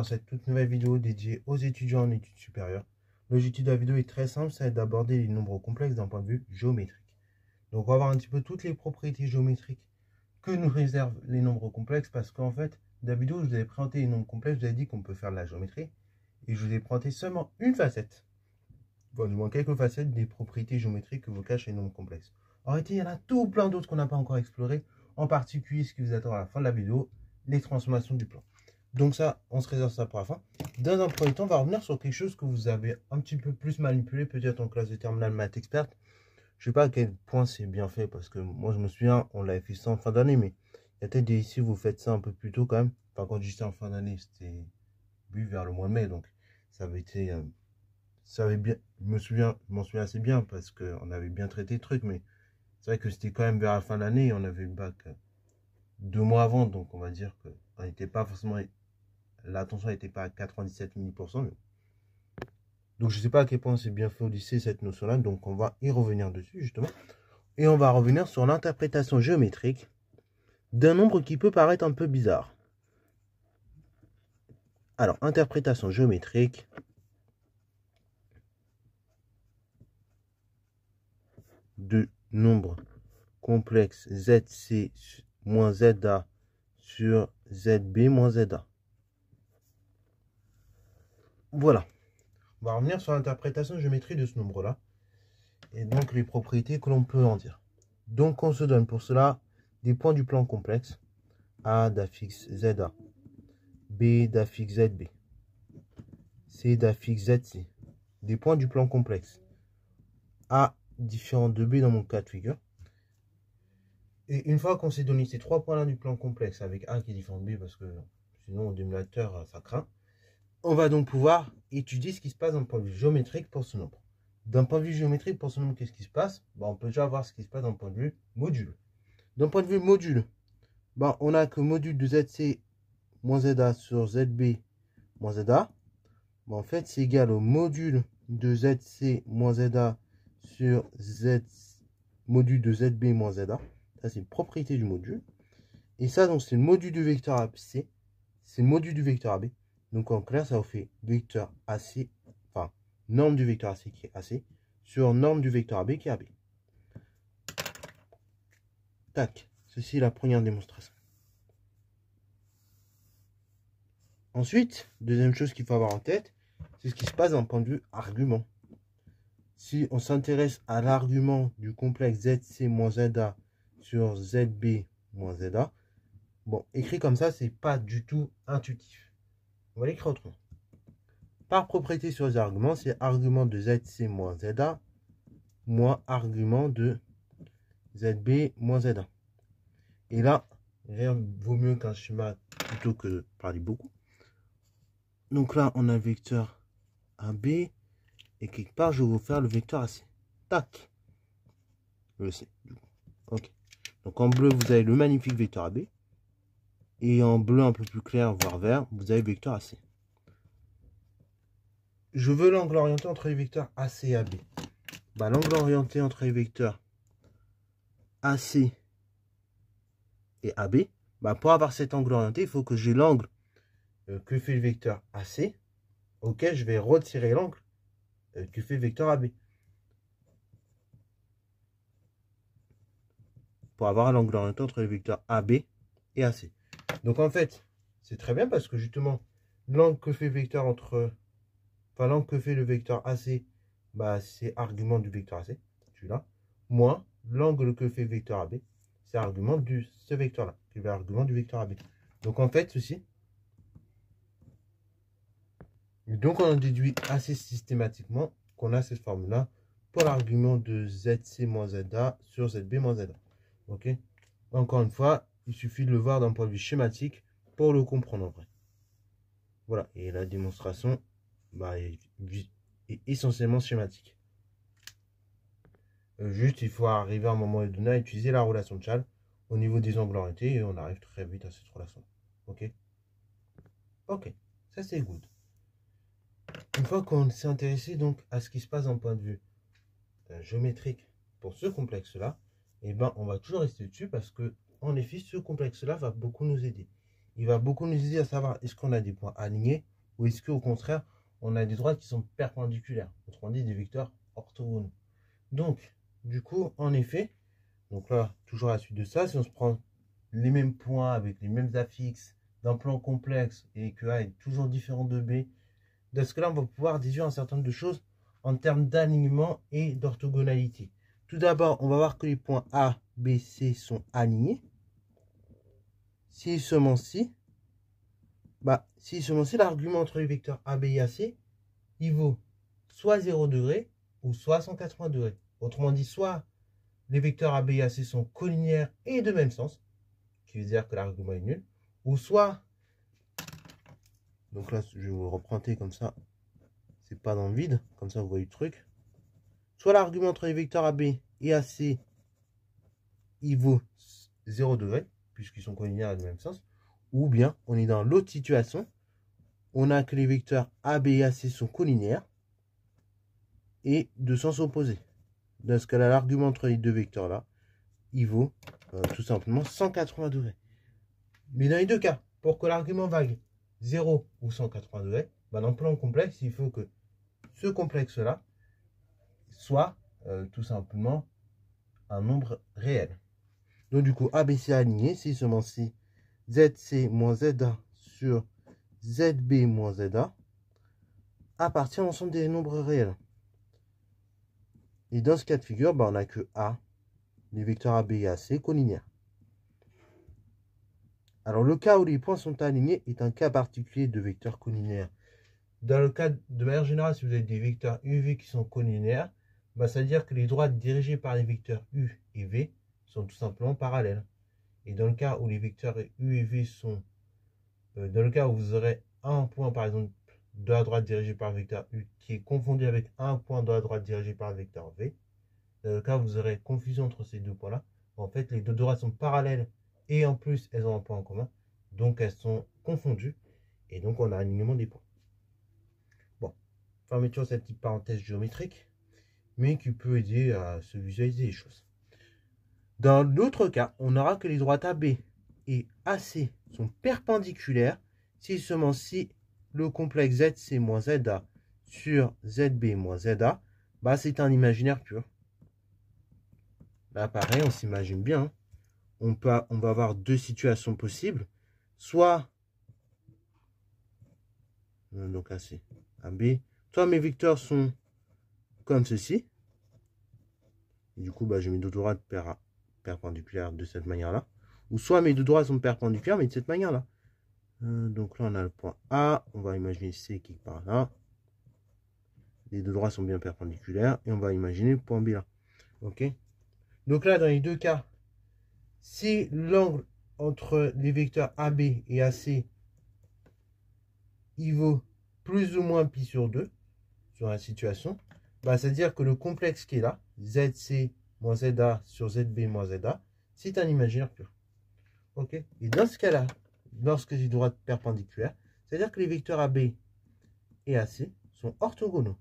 cette toute nouvelle vidéo dédiée aux étudiants en études supérieures. L'objectif de la vidéo est très simple, c'est d'aborder les nombres complexes d'un point de vue géométrique. Donc on va voir un petit peu toutes les propriétés géométriques que nous réservent les nombres complexes, parce qu'en fait, dans la vidéo, je vous avais présenté les nombres complexes, je vous avais dit qu'on peut faire de la géométrie, et je vous ai présenté seulement une facette, bon, du moins quelques facettes des propriétés géométriques que vous cachent les nombres complexes. En réalité, il y en a tout plein d'autres qu'on n'a pas encore exploré, en particulier ce qui vous attend à la fin de la vidéo, les transformations du plan. Donc ça, on se réserve ça pour la fin. Dans un premier temps, on va revenir sur quelque chose que vous avez un petit peu plus manipulé, peut-être en classe de terminale maths experte. Je ne sais pas à quel point c'est bien fait, parce que moi je me souviens, on l'avait fait ça en fin d'année, mais il y a peut-être des ici, vous faites ça un peu plus tôt quand même. Enfin, quand j'étais en fin d'année, c'était vers le mois de mai, donc ça avait été... ça avait bien, je m'en souviens assez bien, parce qu'on avait bien traité le truc, mais c'est vrai que c'était quand même vers la fin de l'année, on avait le bac 2 mois avant, donc on va dire qu'on n'était pas forcément... L'attention n'était pas à 97 000%. Mais... Donc je ne sais pas à quel point c'est bien fait au lycée cette notion-là. Donc on va y revenir dessus justement. Et on va revenir sur l'interprétation géométrique d'un nombre qui peut paraître un peu bizarre. Alors, interprétation géométrique de nombre complexe ZC moins ZA sur ZB moins ZA. Voilà. On va revenir sur l'interprétation géométrique de ce nombre-là. Et donc les propriétés que l'on peut en dire. Donc on se donne pour cela des points du plan complexe. A d'affixe ZA. B d'affixe ZB. C d'affixe ZC. Des points du plan complexe. A différent de B dans mon cas de figure. Et une fois qu'on s'est donné ces trois points-là du plan complexe avec A qui est différent de B, parce que sinon au dénominateur ça craint, on va donc pouvoir étudier ce qui se passe d'un point de vue géométrique pour ce nombre. D'un point de vue géométrique, pour ce nombre, qu'est-ce qui se passe? On peut déjà voir ce qui se passe d'un point de vue module. D'un point de vue module, on a que module de ZC moins ZA sur ZB moins ZA. En fait, c'est égal au module de ZC moins ZA sur module de ZB moins ZA. Ça, c'est une propriété du module. Et ça, donc, c'est le module du vecteur AC. C'est le module du vecteur AB. Donc, en clair, ça vous fait vecteur AC, enfin, norme du vecteur AC qui est AC, sur norme du vecteur AB qui est AB. Tac. Ceci est la première démonstration. Ensuite, deuxième chose qu'il faut avoir en tête, c'est ce qui se passe d'un point de vue argument. Si on s'intéresse à l'argument du complexe ZC moins ZA sur ZB moins ZA, bon, écrit comme ça, c'est pas du tout intuitif. On va l'écrire autrement. Par propriété sur les arguments, c'est argument de ZC moins ZA moins argument de ZB moins ZA. Et là, rien vaut mieux qu'un schéma plutôt que de parler beaucoup. Donc là, on a le vecteur AB. Et quelque part, je vais vous faire le vecteur AC. Tac. Le C. Ok. Donc en bleu, vous avez le magnifique vecteur AB. Et en bleu un peu plus clair, voire vert, vous avez le vecteur AC. Je veux l'angle orienté entre les vecteurs AC et AB. L'angle orienté entre les vecteurs AC et AB, pour avoir cet angle orienté, il faut que j'ai l'angle que fait le vecteur AC, auquel je vais retirer l'angle que fait le vecteur AB. Pour avoir l'angle orienté entre les vecteurs AB et AC. Donc en fait, c'est très bien parce que justement, l'angle que fait le vecteur l'angle que fait le vecteur AC, c'est argument du vecteur AC, celui-là, moins l'angle que fait le vecteur AB, c'est argument de ce vecteur-là, qui est l'argument du vecteur AB. Donc en fait, ceci. Donc on en déduit assez systématiquement qu'on a cette formule-là pour l'argument de ZC moins ZA sur ZB moins ZA. Ok. Encore une fois, il suffit de le voir d'un point de vue schématique pour le comprendre en vrai. Voilà. Et la démonstration est essentiellement schématique. Juste, il faut arriver à un moment donné à utiliser la relation de Chasles au niveau des angles orientés et on arrive très vite à cette relation. Ok. Ok. Ça, c'est good. Une fois qu'on s'est intéressé donc à ce qui se passe d'un point de vue géométrique pour ce complexe-là, on va toujours rester dessus parce que, en effet, ce complexe-là va beaucoup nous aider. Il va beaucoup nous aider à savoir est-ce qu'on a des points alignés ou est-ce qu'au contraire, on a des droites qui sont perpendiculaires, autrement dit des vecteurs orthogonaux. Donc, du coup, en effet, donc là, toujours à la suite de ça, si on se prend les mêmes points avec les mêmes affixes d'un plan complexe et que A est toujours différent de B, dans ce cas-là, on va pouvoir déduire un certain nombre de choses en termes d'alignement et d'orthogonalité. Tout d'abord, on va voir que les points A, B, C sont alignés. Si seulement si, l'argument entre les vecteurs A, B et AC, il vaut soit 0 degré ou soit 180 degrés. Autrement dit, soit les vecteurs A, B et AC sont collinéaires et de même sens, qui veut dire que l'argument est nul, ou soit, donc là je vais vous le reprendre comme ça, c'est pas dans le vide, comme ça vous voyez le truc, soit l'argument entre les vecteurs AB et AC, il vaut 0 degré, puisqu'ils sont collinéaires et de même sens, ou bien on est dans l'autre situation, on a que les vecteurs AB et AC sont collinéaires et de sens opposé. Dans ce cas-là, l'argument entre les deux vecteurs-là, il vaut tout simplement 180 degrés. Mais dans les deux cas, pour que l'argument vaille 0 ou 180 degrés, dans le plan complexe, il faut que ce complexe-là soit tout simplement un nombre réel. Donc du coup, ABC aligné, si seulement si ZC moins ZA sur ZB moins ZA appartient à l'ensemble des nombres réels. Et dans ce cas de figure, on n'a que A, les vecteurs AB et AC collinéaires. Alors le cas où les points sont alignés est un cas particulier de vecteurs collinéaires. Dans le cas, de manière générale, si vous avez des vecteurs U et V qui sont collinéaires, ça veut dire que les droites dirigées par les vecteurs U et V sont tout simplement parallèles. Et dans le cas où les vecteurs U et V sont... dans le cas où vous aurez un point, par exemple, de la droite dirigé par le vecteur U qui est confondu avec un point de la droite dirigé par le vecteur V, dans le cas où vous aurez confusion entre ces deux points-là, en fait, les deux droites sont parallèles et en plus, elles ont un point en commun. Donc, elles sont confondues et donc, on a un alignement des points. Bon, fermeture de cette petite parenthèse géométrique, mais qui peut aider à se visualiser les choses. Dans l'autre cas, on aura que les droites AB et AC sont perpendiculaires si seulement si le complexe ZC moins ZA sur ZB moins ZA, c'est un imaginaire pur. Là, pareil, on s'imagine bien. Hein. On va avoir deux situations possibles. Soit, donc AC, AB, soit mes vecteurs sont comme ceci. Et du coup, j'ai mes deux droites perpendiculaires de cette manière-là. Ou soit mes deux droites sont perpendiculaires, mais de cette manière-là. Donc là, on a le point A. On va imaginer C qui part là. Les deux droites sont bien perpendiculaires. Et on va imaginer le point B là. OK? Donc là, dans les deux cas, si l'angle entre les vecteurs AB et AC, il vaut plus ou moins pi sur 2 sur la situation, c'est-à-dire que le complexe qui est là, ZC moins ZA sur ZB moins ZA, c'est un imaginaire pur. OK? Et dans ce cas-là, lorsque j'ai droite perpendiculaire, c'est-à-dire que les vecteurs AB et AC sont orthogonaux.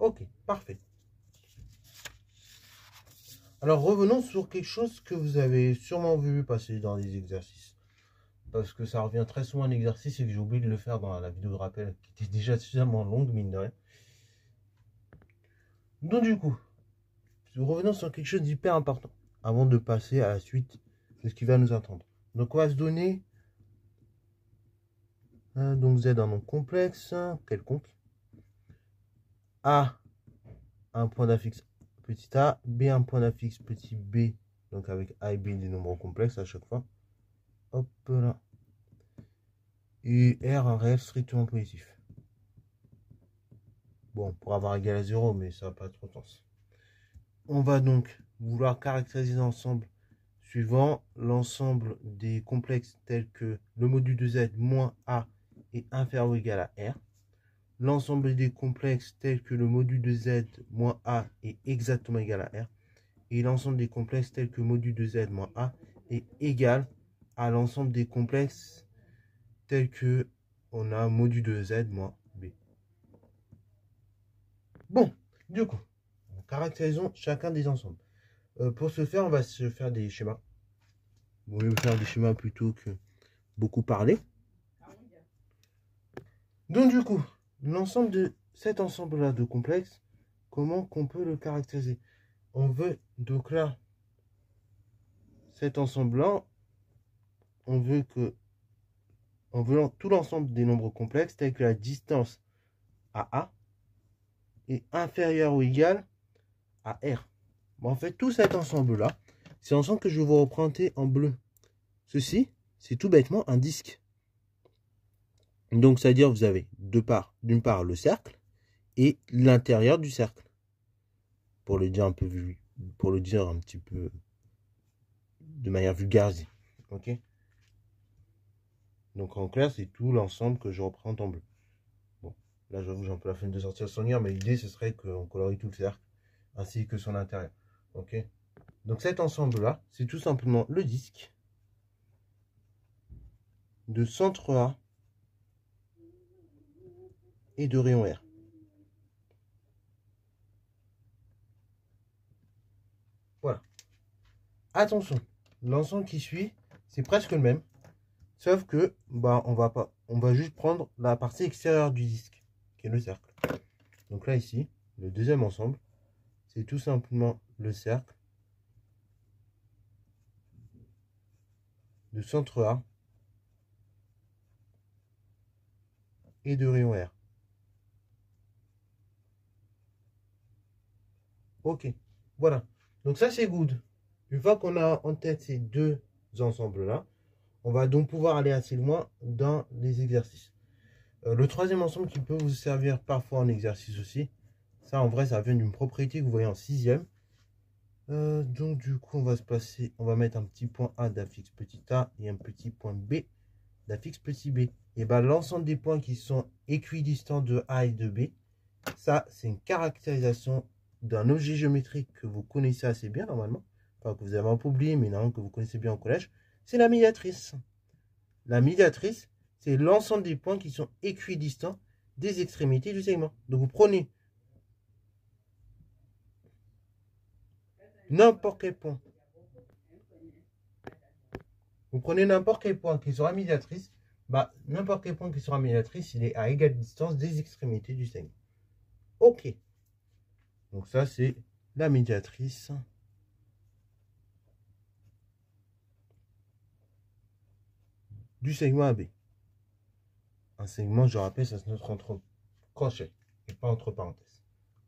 OK, parfait. Alors revenons sur quelque chose que vous avez sûrement vu passer dans les exercices. Parce que ça revient très souvent en exercice et que j'ai oublié de le faire dans la vidéo de rappel qui était déjà suffisamment longue, mine de rien. Donc du coup, revenons sur quelque chose d'hyper important avant de passer à la suite de ce qui va nous attendre. Donc on va se donner donc Z un nom complexe, quelconque. A, un point d'affixe petit a, B, un point d'affixe petit b, donc avec a et b des nombres complexes à chaque fois. Hop là. Et R, un réel strictement positif. Bon, pour avoir égal à 0, mais ça n'a pas trop de sens. On va donc vouloir caractériser l'ensemble suivant l'ensemble des complexes tels que le module de Z moins A est inférieur ou égal à R. L'ensemble des complexes tels que le module de Z moins A est exactement égal à R. Et l'ensemble des complexes tels que le module de Z moins A est égal à l'ensemble des complexes tels que on a module de Z moins B. Bon, du coup, caractérisons chacun des ensembles. Pour ce faire, on va se faire des schémas. On va faire des schémas plutôt que beaucoup parler. Donc du coup, l'ensemble de cet ensemble-là de complexes, comment qu'on peut le caractériser? On veut, donc là, cet ensemble-là, on veut tout l'ensemble des nombres complexes tel que la distance à A est inférieure ou égale à R. Bon, en fait, tout cet ensemble-là, c'est l'ensemble que je vais vous représenter en bleu. Ceci, c'est tout bêtement un disque. Donc, c'est-à-dire vous avez d'une part le cercle et l'intérieur du cercle. Pour le dire un petit peu de manière vulgarisée. Ok? Donc en clair, c'est tout l'ensemble que je représente en bleu. Bon, là j'avoue j'ai un peu la flemme de sortir son lien, mais l'idée ce serait qu'on colorie tout le cercle, ainsi que son intérieur. Ok? Donc cet ensemble-là, c'est tout simplement le disque de centre A et de rayon R. Voilà. Attention, l'ensemble qui suit, c'est presque le même, sauf que bah on va juste prendre la partie extérieure du disque, qui est le cercle. Donc là ici, le deuxième ensemble, c'est tout simplement le cercle de centre A et de rayon R. Ok, voilà. Donc ça c'est good. Une fois qu'on a en tête ces deux ensembles-là, on va donc pouvoir aller assez loin dans les exercices. Le troisième ensemble qui peut vous servir parfois en exercice aussi, ça en vrai ça vient d'une propriété que vous voyez en sixième. Donc du coup on va mettre un petit point A d'affixe petit a et un petit point B d'affixe petit b. Et bien l'ensemble des points qui sont équidistants de A et de B, ça c'est une caractérisation d'un objet géométrique que vous connaissez assez bien normalement, enfin que vous avez un peu oublié, mais non, que vous connaissez bien au collège, c'est la médiatrice. La médiatrice, c'est l'ensemble des points qui sont équidistants des extrémités du segment. Donc vous prenez n'importe quel point. Vous prenez n'importe quel point qui sera médiatrice, bah n'importe quel point qui sera médiatrice, il est à égale distance des extrémités du segment. Ok. Donc ça c'est la médiatrice du segment AB. Un segment, je rappelle, ça se note entre crochets et pas entre parenthèses.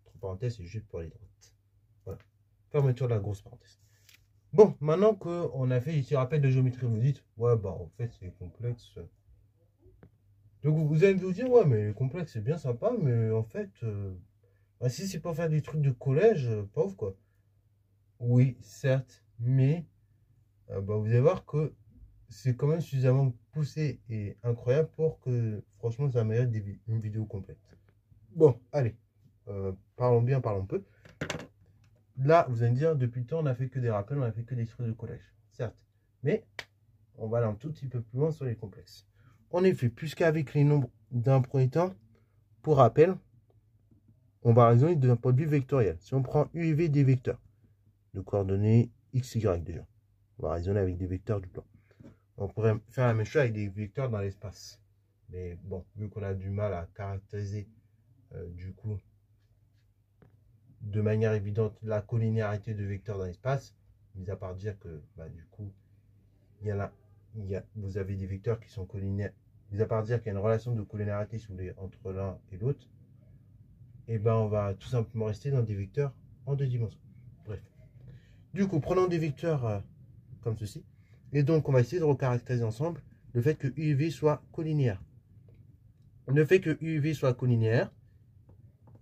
Entre parenthèses, c'est juste pour les droites. Voilà. Fermeture de la grosse parenthèse. Bon, maintenant qu'on a fait ici rappel de géométrie, vous dites, ouais, bah en fait, c'est complexe. Donc vous allez vous dire, ouais, mais complexe, c'est bien sympa, mais en fait, bah, si c'est pour faire des trucs de collège, pauvre quoi. Oui, certes, mais bah, vous allez voir que c'est quand même suffisamment poussé et incroyable pour que, franchement, ça mérite une vidéo complète. Bon, allez, parlons bien, parlons peu. Là, vous allez me dire, depuis le temps, on n'a fait que des rappels, on n'a fait que des trucs de collège. Certes, mais on va aller un tout petit peu plus loin sur les complexes. En effet, puisqu'avec les nombres d'un premier temps, pour rappel, on va raisonner d'un point de vue vectoriel. Si on prend U et V des vecteurs, de coordonnées x, y déjà, on va raisonner avec des vecteurs du plan. On pourrait faire la même chose avec des vecteurs dans l'espace. Mais bon, vu qu'on a du mal à caractériser du coup de manière évidente la collinéarité de vecteurs dans l'espace, mis à part dire que bah, du coup vous avez des vecteurs qui sont collinaires, mis à part dire qu'il y a une relation de collinéarité entre l'un et l'autre, et ben on va tout simplement rester dans des vecteurs en deux dimensions. Bref. Du coup, prenons des vecteurs comme ceci, et donc on va essayer de recaractériser ensemble le fait que U et V soient collinéaires. Le fait que U et V soient collinéaires,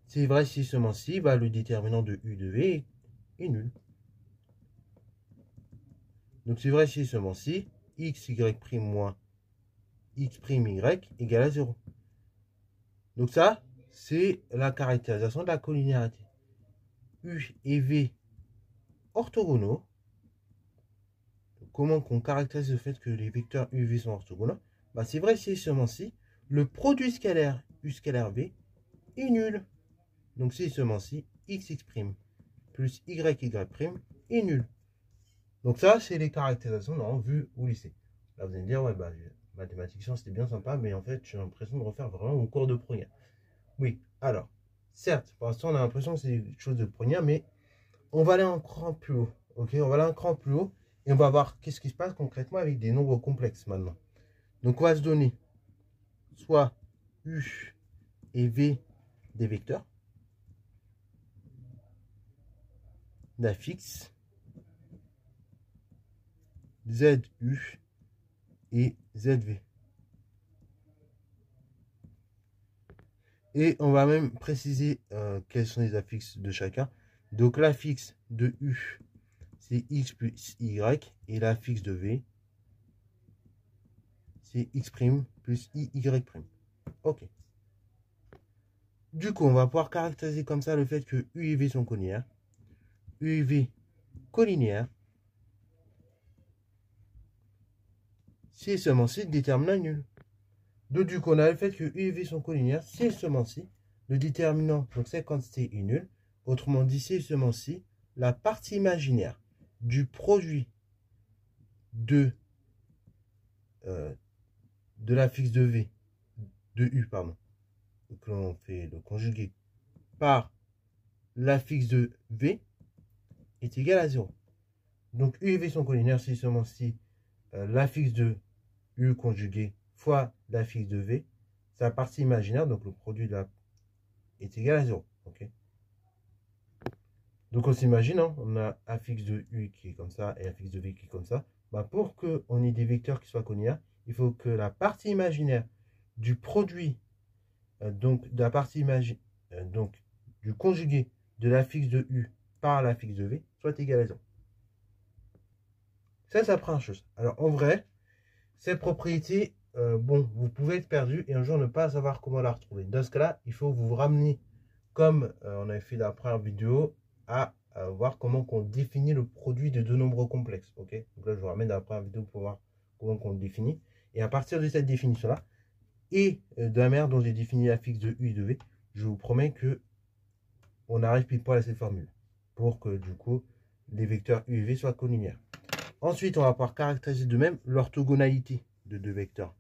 c'est vrai si seulement si bah, le déterminant de U de V est nul. Donc c'est vrai si seulement si x, y' moins x' y égale à 0. Donc ça, c'est la caractérisation de la collinéarité. U et V orthogonaux. Comment qu'on caractérise le fait que les vecteurs U et V sont orthogonaux? Bah, c'est vrai si et seulement si le produit scalaire U scalaire V est nul. Donc c'est seulement si x' plus y' est nul. Donc ça, c'est les caractérisations dans vue au lycée. Là, vous allez me dire, ouais, bah, mathématiciens, c'était bien sympa, mais en fait, j'ai l'impression de refaire vraiment mon cours de première. Oui, alors, certes, pour l'instant, on a l'impression que c'est quelque chose de première, mais on va aller un cran plus haut. Ok, on va aller un cran plus haut et on va voir qu'est-ce qui se passe concrètement avec des nombres complexes maintenant. Donc, on va se donner soit U et V des vecteurs d'affixe, ZU et ZV. Et on va même préciser quels sont les affixes de chacun. Donc l'affixe de U, c'est X plus Y. Et l'affixe de V, c'est X' plus IY'. Ok. Du coup, on va pouvoir caractériser comme ça le fait que U et V sont collinéaires. U et V collinéaires. Si seulement si le déterminant est nul. Donc du coup, on a le fait que U et V sont collinéaires si seulement si le déterminant, donc cette quantité est nul. Autrement dit, si seulement si la partie imaginaire du produit de l'affixe de V, de U, pardon, que l'on fait le conjugué par l'affixe de V est égal à 0. Donc U et V sont collinaires si seulement si l'affixe de U conjugué fois l'affixe de V, sa partie imaginaire, donc le produit de la est égal à 0. Okay, donc on s'imagine, hein, on a affixe de U qui est comme ça et affixe de V qui est comme ça. Bah, pour qu'on ait des vecteurs qui soient collinaires, il faut que la partie imaginaire du produit, donc de la partie imaginaire, donc du conjugué de l'affixe de U par l'affixe de V soit égal à 0. Ça prend une chose. Alors en vrai, cette propriété, bon, vous pouvez être perdu et un jour ne pas savoir comment la retrouver. Dans ce cas-là, il faut vous ramener, comme on avait fait dans la première vidéo, à voir comment on définit le produit de deux nombres complexes. Ok, donc là, je vous ramène dans la première vidéo pour voir comment on le définit. Et à partir de cette définition-là, et de la manière dont j'ai défini l'affixe de U et de V, je vous promets que on arrive pile poil à cette formule pour que du coup les vecteurs U et V soient collinéaires. Ensuite, on va pouvoir caractériser de même l'orthogonalité de deux vecteurs.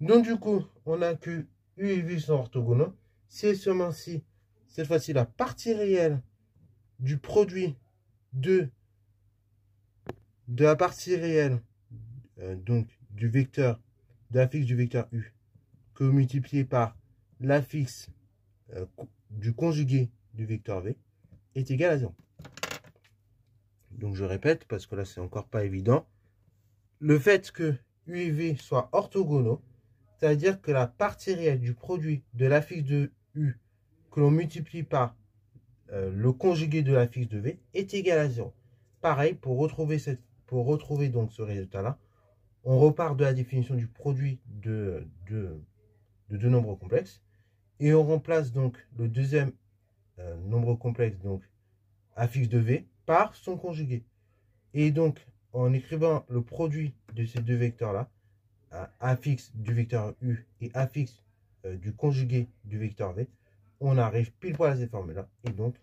Donc du coup, on a que U et V sont orthogonaux. C'est seulement si, cette fois-ci, la partie réelle du produit de la partie réelle, donc du vecteur, de l'affixe du vecteur U, que multiplié par l'affixe du conjugué du vecteur V, est égal à 0. Donc je répète, parce que là c'est encore pas évident. Le fait que U et V soient orthogonaux, c'est-à-dire que la partie réelle du produit de l'affixe de U que l'on multiplie par le conjugué de l'affixe de V est égal à 0. Pareil, pour retrouver donc ce résultat-là, on repart de la définition du produit de deux nombres complexes et on remplace donc le deuxième nombre complexe, donc affixe de V, par son conjugué. Et donc, en écrivant le produit de ces deux vecteurs-là, affixe du vecteur U et affixe du conjugué du vecteur V, on arrive pile poil à cette formule-là. Et donc,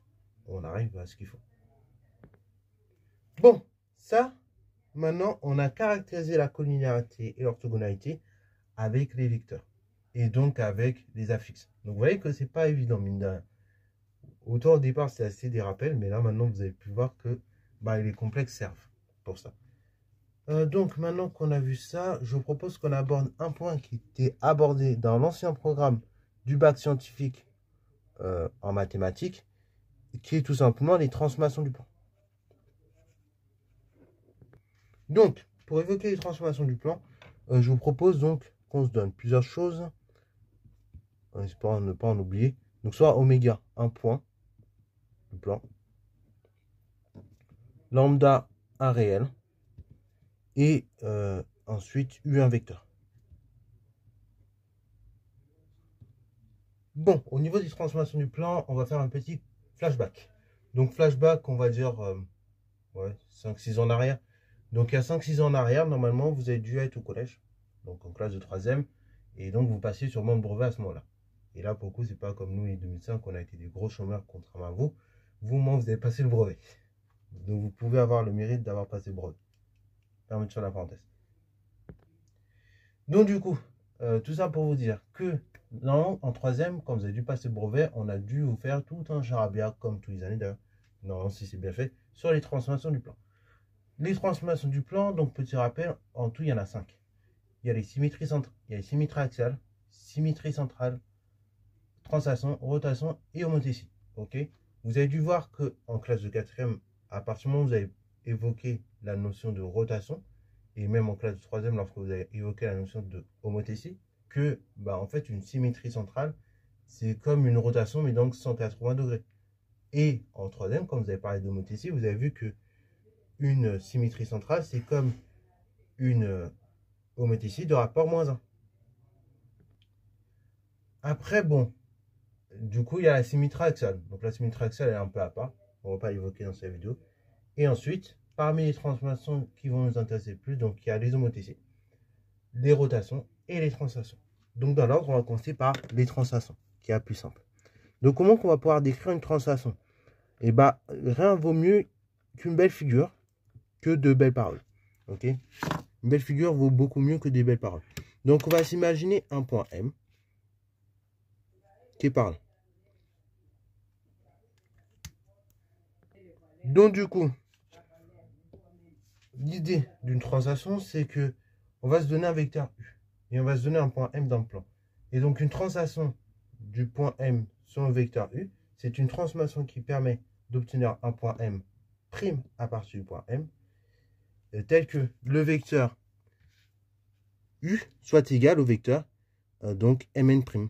on arrive à ce qu'il faut. Bon, ça, maintenant, on a caractérisé la collinéarité et l'orthogonalité avec les vecteurs. Et donc, avec les affixes. Donc, vous voyez que c'est pas évident, mine de rien. Autant au départ, c'est assez des rappels, mais là, maintenant, vous avez pu voir que les complexes servent pour ça. Donc, maintenant qu'on a vu ça, je vous propose qu'on aborde un point qui était abordé dans l'ancien programme du bac scientifique en mathématiques, qui est tout simplement les transformations du plan. Donc, pour évoquer les transformations du plan, je vous propose donc qu'on se donne plusieurs choses, en espérant ne pas en oublier. Donc, soit oméga, un point du plan, lambda, un réel, et ensuite U, un vecteur. Bon, au niveau des transformations du plan, on va faire un petit flashback. Donc, flashback, on va dire 5-6 ans en arrière. Donc, il y a 5-6 ans en arrière, normalement, vous avez dû être au collège, donc en classe de 3e, et donc vous passiez sûrement le brevet à ce moment-là. Et là, pour le coup, c'est pas comme nous, les 2005, on a été des gros chômeurs, contrairement à vous. Vous, au moins, vous avez passé le brevet. Donc, vous pouvez avoir le mérite d'avoir passé le brevet. Fermeture de la parenthèse. Donc du coup, tout ça pour vous dire que non, en troisième, quand vous avez dû passer le brevet, on a dû vous faire tout un charabia, comme tous les années d'ailleurs, non, si c'est bien fait, sur les transformations du plan. Les transformations du plan, donc petit rappel, en tout il y en a 5. Il y a les symétries centrales, il y a les symétries axiales, symétrie centrale, translation, rotation et homothétie. Ok. Vous avez dû voir que en classe de 4e, à partir du moment où vous avez évoqué la notion de rotation, et même en classe de 3e, lorsque vous avez évoqué la notion de homothétie, que en fait une symétrie centrale, c'est comme une rotation, mais donc 180 degrés. Et en 3e, quand vous avez parlé d'homothétie, vous avez vu que une symétrie centrale, c'est comme une homothétie de rapport -1. Après, bon, du coup, il y a la symétrie axiale. Donc la symétrie axiale est un peu à part. On ne va pas l'évoquer dans cette vidéo. Et ensuite, parmi les transformations qui vont nous intéresser le plus, donc il y a les homothéties, les rotations et les translations. Donc dans l'ordre, on va commencer par les translations, qui est la plus simple. Donc comment qu'on va pouvoir décrire une translation? Eh bien, rien vaut mieux qu'une belle figure que de belles paroles. Ok? Une belle figure vaut beaucoup mieux que des belles paroles. Donc on va s'imaginer un point M qui parle. Donc du coup, l'idée d'une translation, c'est que on va se donner un vecteur U et on va se donner un point M dans le plan. Et donc une translation du point M sur un vecteur U, c'est une transformation qui permet d'obtenir un point M prime à partir du point M, tel que le vecteur U soit égal au vecteur donc Mn prime,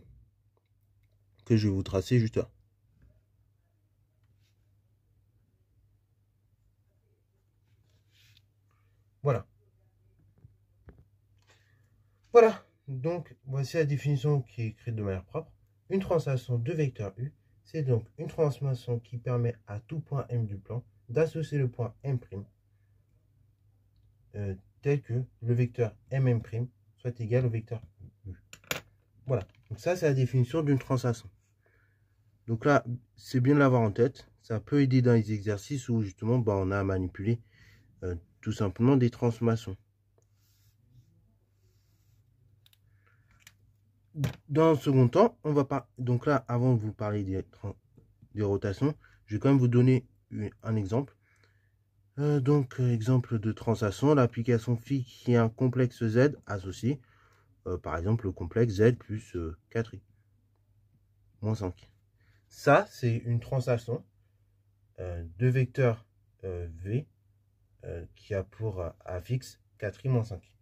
que je vais vous tracer juste là. Voilà. Voilà. Donc, voici la définition qui est écrite de manière propre. Une translation de vecteur U, c'est donc une transformation qui permet à tout point M du plan d'associer le point M', tel que le vecteur Mn' soit égal au vecteur U. Voilà. Donc ça, c'est la définition d'une translation. Donc là, c'est bien de l'avoir en tête. Ça peut aider dans les exercices où justement, on a à manipuler tout simplement des transformations. Dans un second temps, on va pas. Donc là, avant de vous parler des rotations, je vais quand même vous donner un exemple. Exemple de translation, l'application phi qui est un complexe Z associé, par exemple le complexe Z plus 4i moins 5. Ça, c'est une translation de vecteur V qui a pour affixe 4i moins 5.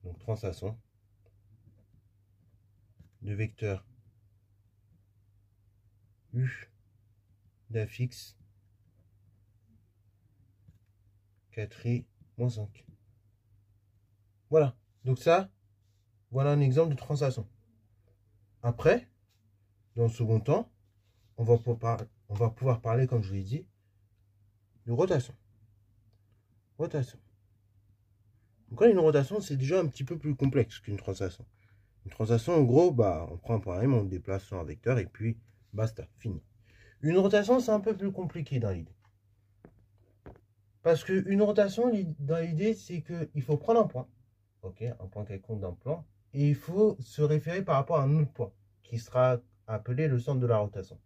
Donc translation de vecteur U d'affixe 4i moins 5. Voilà. Donc ça, voilà un exemple de translation. Après, dans le second temps, on va pouvoir parler, comme je l'ai dit, de rotation. Rotation. Donc là, une rotation, c'est déjà un petit peu plus complexe qu'une translation. Une translation, en gros, on prend un point M, on le déplace sur un vecteur, et puis basta, fini. Une rotation, c'est un peu plus compliqué dans l'idée. Parce qu'une rotation, dans l'idée, c'est qu'il faut prendre un point, ok, un point quelconque d'un plan, et il faut se référer par rapport à un autre point, qui sera appelé le centre de la rotation.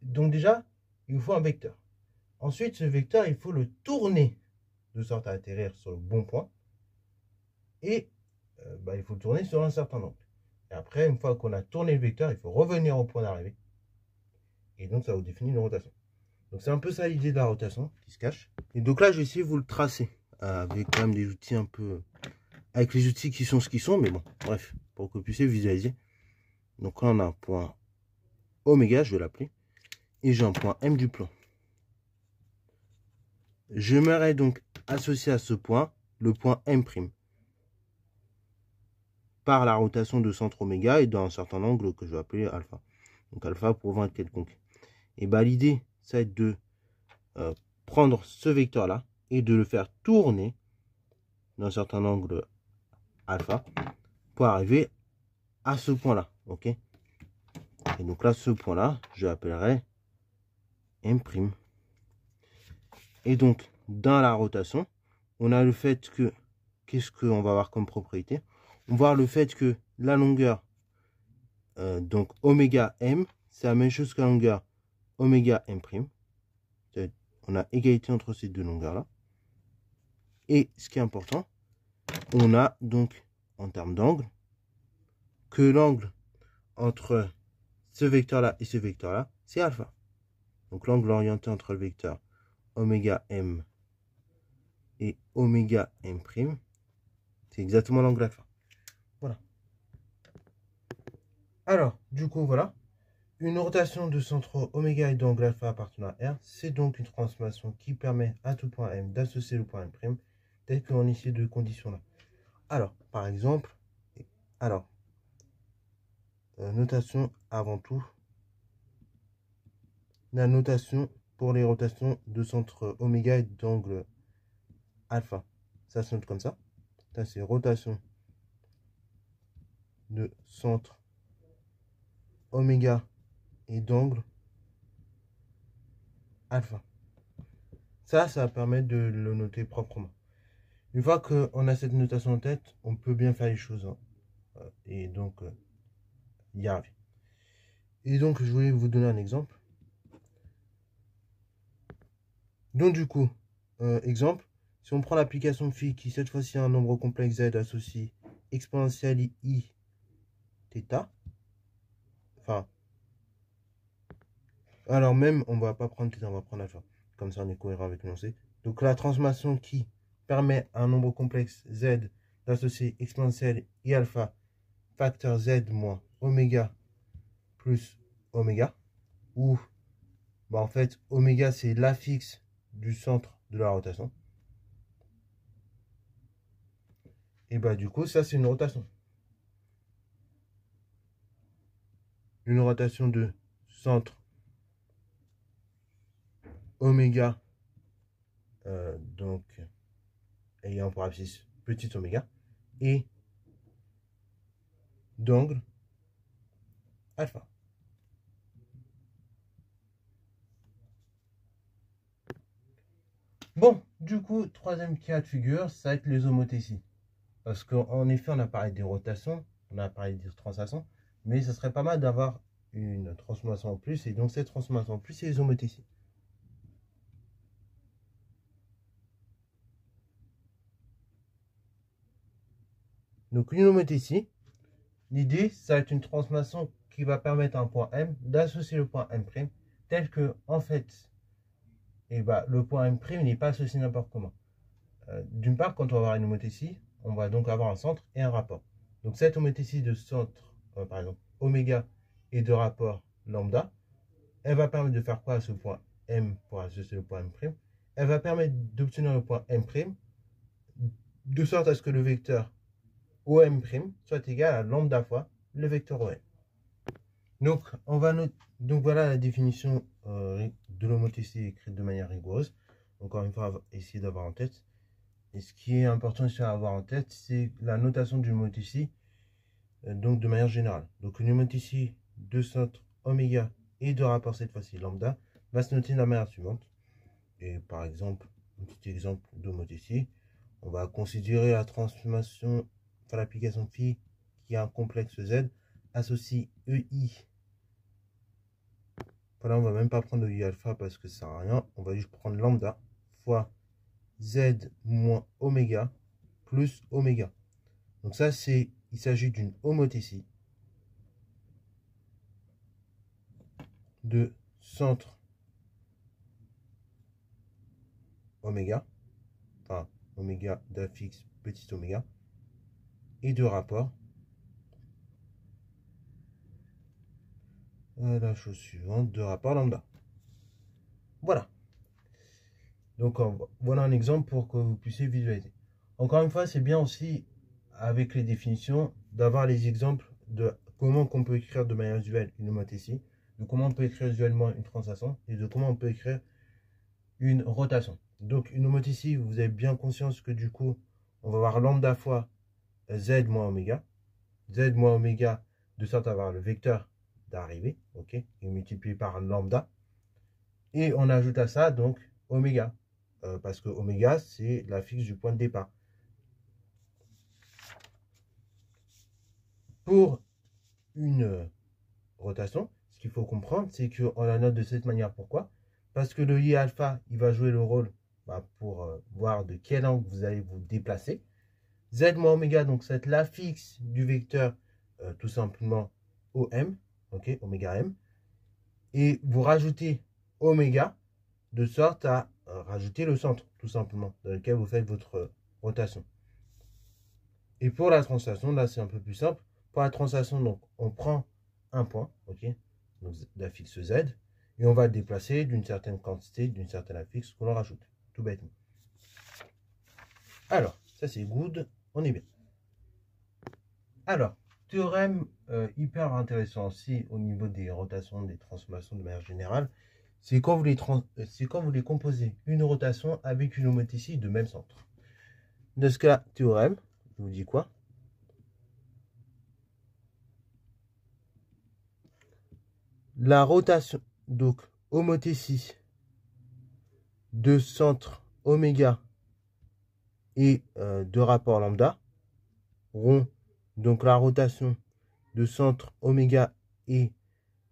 Donc déjà, il vous faut un vecteur. Ensuite, ce vecteur, il faut le tourner de sorte à atterrir sur le bon point. Et il faut le tourner sur un certain angle. Et après, une fois qu'on a tourné le vecteur, il faut revenir au point d'arrivée. Et donc, ça vous définit une rotation. Donc, c'est un peu ça l'idée de la rotation qui se cache. Et donc là, je vais essayer de vous le tracer avec quand même des outils un peu... Avec les outils qui sont ce qu'ils sont, mais bon, bref, pour que vous puissiez visualiser. Donc là, on a un point oméga, je vais l'appeler. Et j'ai un point M du plan. J'aimerais donc associer à ce point le point M'. Par la rotation de centre oméga et dans un certain angle que je vais appeler alpha. Donc alpha pour 20 quelconque. Et l'idée, ça va être de prendre ce vecteur-là et de le faire tourner dans un certain angle alpha pour arriver à ce point-là. Ok. Et donc là, ce point-là, je l'appellerai M'. Et donc, dans la rotation, on a le fait que, qu'est-ce qu'on va avoir comme propriété? On va voir le fait que la longueur, donc oméga m, c'est la même chose que la longueur oméga m'. On a égalité entre ces deux longueurs-là. Et ce qui est important, on a donc, en termes d'angle, que l'angle entre ce vecteur-là et ce vecteur-là, c'est alpha. Donc l'angle orienté entre le vecteur oméga m et oméga m', c'est exactement l'angle alpha. Voilà. Alors, du coup, voilà. Une rotation de centre oméga et d'angle alpha appartenant à R, c'est donc une transformation qui permet à tout point M d'associer le point M', tel qu'on est ces deux conditions-là. Alors, par exemple, notation avant tout, la notation pour les rotations de centre oméga et d'angle alpha. Ça se note comme ça. Ça, c'est rotation de centre oméga et d'angle alpha. Ça va permettre de le noter proprement. Une fois qu'on a cette notation en tête, on peut bien faire les choses. Hein. Et donc, y arriver. Et donc, je voulais vous donner un exemple. Donc, du coup, exemple, si on prend l'application phi qui, cette fois-ci, a un nombre complexe z associé exponentielle i θ. Enfin, alors même, on va pas prendre θ, on va prendre alpha. Comme ça, on est cohérent avec l'énoncé. Donc, la transformation qui permet à un nombre complexe z d'associer exponentielle i alpha facteur z moins oméga plus oméga, où bah, en fait oméga c'est l'affixe du centre de la rotation. Et bah du coup ça c'est une rotation. Une rotation de centre oméga, donc ayant pour abscisse petit oméga, et d'angle alpha. Bon, du coup, troisième cas de figure, ça va être les homothéties. Parce qu'en effet, on a parlé des rotations, on a parlé des translations, mais ce serait pas mal d'avoir une transformation en plus, et donc cette transformation en plus, c'est les homothéties. Donc une homothétie, l'idée, ça va être une transformation qui va permettre à un point M d'associer le point M', tel que, en fait, le point M' n'est pas associé n'importe comment. D'une part, quand on va avoir une homothétie, on va donc avoir un centre et un rapport. Donc cette homothétie de centre, par exemple, oméga et de rapport lambda, elle va permettre de faire quoi à ce point M pour associer le point M'? Elle va permettre d'obtenir le point M', de sorte à ce que le vecteur OM' soit égal à lambda fois le vecteur OM. Donc, donc voilà la définition de l'homothétie écrite de manière rigoureuse. Encore une fois, on va essayer d'avoir en tête. Et ce qui est important ici à avoir en tête, c'est la notation d'une homothétie, donc de manière générale. Donc une homothétie de centre oméga et de rapport cette fois-ci lambda va se noter de la manière suivante. Et par exemple, un petit exemple d'homothétie, on va considérer la transformation, enfin l'application phi qui a un complexe z associe EI. Voilà, on va même pas prendre EI alpha parce que ça sert à rien. On va juste prendre lambda fois z moins oméga plus oméga. Donc ça, il s'agit d'une homothétie de centre oméga, enfin oméga d'affixe petit oméga, et de rapport. La chose suivante, de rapport lambda. Voilà. Donc voilà un exemple pour que vous puissiez visualiser. Encore une fois, c'est bien aussi, avec les définitions, d'avoir les exemples de comment on peut écrire de manière visuelle une homothétie, de comment on peut écrire visuellement une translation, et de comment on peut écrire une rotation. Donc une homothétie, vous avez bien conscience que du coup, on va avoir lambda fois z moins oméga. Z moins oméga, de sorte à avoir le vecteur d'arrivée, ok, et multiplié par lambda. Et on ajoute à ça donc oméga. parce que oméga, c'est la fixe du point de départ. Pour une rotation, ce qu'il faut comprendre, c'est qu'on la note de cette manière. Pourquoi? Parce que le I alpha, il va jouer le rôle pour voir de quel angle vous allez vous déplacer. Z moins oméga, donc c'est la fixe du vecteur, tout simplement OM, ok, oméga M. Et vous rajoutez oméga de sorte à rajouter le centre, tout simplement, dans lequel vous faites votre rotation. Et pour la translation, là c'est un peu plus simple. Pour la translation, donc on prend un point, ok, donc la fixe Z, et on va le déplacer d'une certaine quantité, d'une certaine affixe qu'on en rajoute, tout bêtement. Alors, ça c'est good, on est bien. Alors, théorème hyper intéressant aussi au niveau des rotations, des transformations de manière générale, c'est quand vous les composez une rotation avec une homothétie de même centre. Dans ce cas, théorème, je vous dis quoi? La rotation, donc homothétie de centre oméga et de rapport lambda, rond, donc la rotation de centre oméga et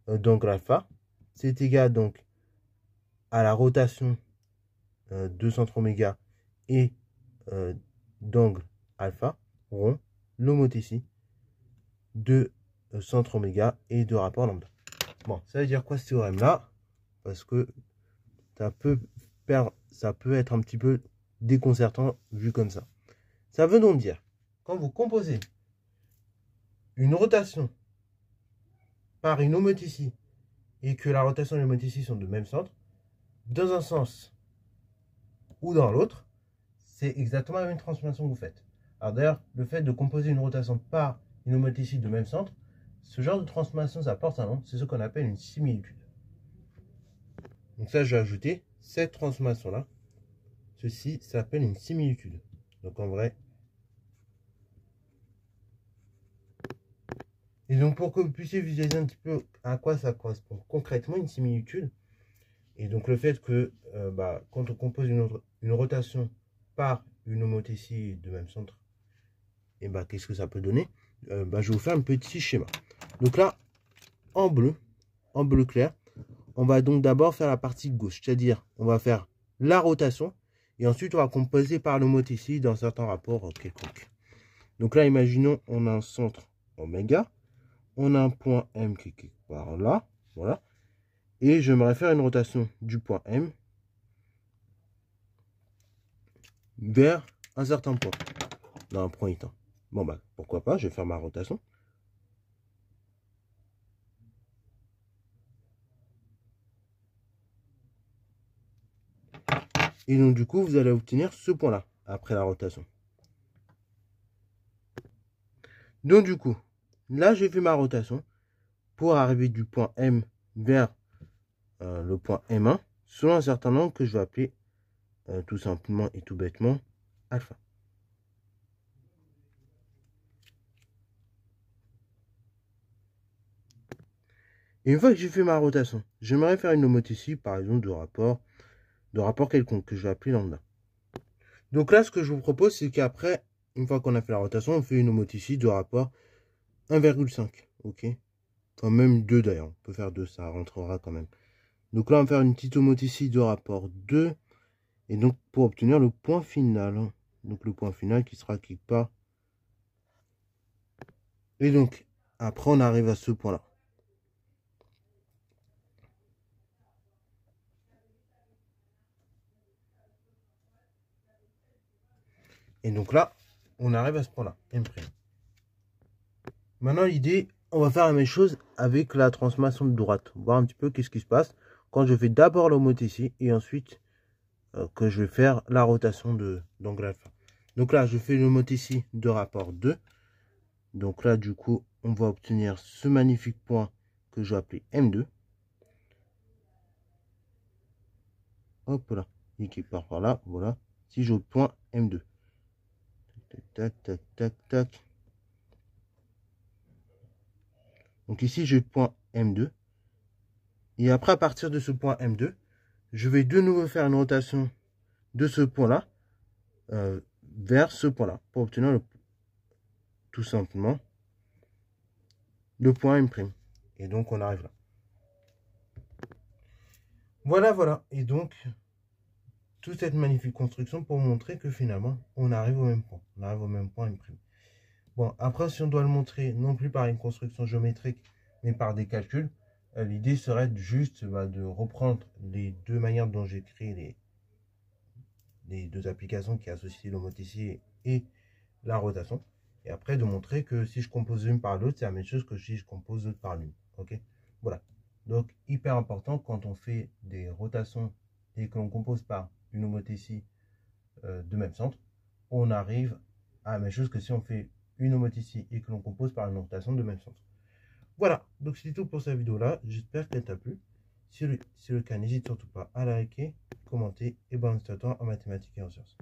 d'angle alpha, c'est égal donc à la rotation de centre oméga et d'angle alpha, rond, l'homothétie de centre oméga et de rapport lambda. Bon, ça veut dire quoi ce théorème-là? Parce que ça peut être un petit peu déconcertant vu comme ça. Ça veut donc dire, quand vous composez une rotation par une homothétie et que la rotation et l'homothétie sont de même centre, dans un sens ou dans l'autre, c'est exactement la même transformation que vous faites. Alors d'ailleurs, le fait de composer une rotation par une homothétie de même centre, ce genre de transformation, ça porte un nom, c'est ce qu'on appelle une similitude. Donc ça, je vais ajouter cette transformation-là. Ceci s'appelle une similitude. Donc en vrai. Et donc pour que vous puissiez visualiser un petit peu à quoi ça correspond concrètement une similitude, et donc le fait que quand on compose une rotation par une homothétie de même centre, et qu'est-ce que ça peut donner? Je vais vous faire un petit schéma. Donc là, en bleu clair, on va donc d'abord faire la partie gauche, c'est-à-dire on va faire la rotation et ensuite on va composer par l'homothétie dans certains rapports quelconques. Donc là, imaginons on a un centre oméga, on a un point M qui est quelque part là, voilà, et j'aimerais faire une rotation du point M vers un certain point dans un premier temps. Bon pourquoi pas, je vais faire ma rotation. Et donc du coup, vous allez obtenir ce point-là après la rotation. Donc du coup, là j'ai fait ma rotation pour arriver du point M vers le point M1 selon un certain nombre que je vais appeler tout simplement et tout bêtement alpha. Et une fois que j'ai fait ma rotation, j'aimerais faire une homothétie par exemple de rapport quelconque que je vais appeler lambda. Donc là, ce que je vous propose, c'est qu'après, une fois qu'on a fait la rotation, on fait une homothétie de rapport 1,5. Ok, enfin même 2 d'ailleurs, on peut faire 2, ça rentrera quand même. Donc là, on va faire une petite homothétie de rapport 2. Et donc, pour obtenir le point final. Donc, le point final qui sera quelque part. Et donc, après, on arrive à ce point-là. Et donc là, on arrive à ce point-là. M'. Maintenant, l'idée, on va faire la même chose avec la transformation de droite. Voir un petit peu qu'est-ce qui se passe quand je fais d'abord l'homothétie et ensuite que je vais faire la rotation d'angle alpha. Donc là, je fais l'homothétie de rapport 2. Donc là, du coup, on va obtenir ce magnifique point que je vais appeler M2. Hop là, et qui part par là, voilà. Si j'ai au point M2. Tac, tac, tac, tac. Donc ici, j'ai le point M2. Et après, à partir de ce point M2, je vais de nouveau faire une rotation de ce point-là vers ce point-là pour obtenir tout simplement le point M'. Et donc, on arrive là. Voilà. Et donc, toute cette magnifique construction pour montrer que finalement, on arrive au même point. On arrive au même point M'. Bon, après, si on doit le montrer non plus par une construction géométrique, mais par des calculs, l'idée serait juste de reprendre les deux manières dont j'ai créé les deux applications qui associent l'homothétie et la rotation. Et après, de montrer que si je compose l'une par l'autre, c'est la même chose que si je compose l'autre par l'une. Ok? Voilà. Donc, hyper important quand on fait des rotations et que l'on compose par une homothétie de même centre, on arrive à la même chose que si on fait une homothétie et que l'on compose par une rotation de même centre. Voilà, donc c'est tout pour cette vidéo-là. J'espère qu'elle t'a plu. Si c'est le cas, n'hésite surtout pas à liker, commenter et bonne temps en mathématiques et en sciences.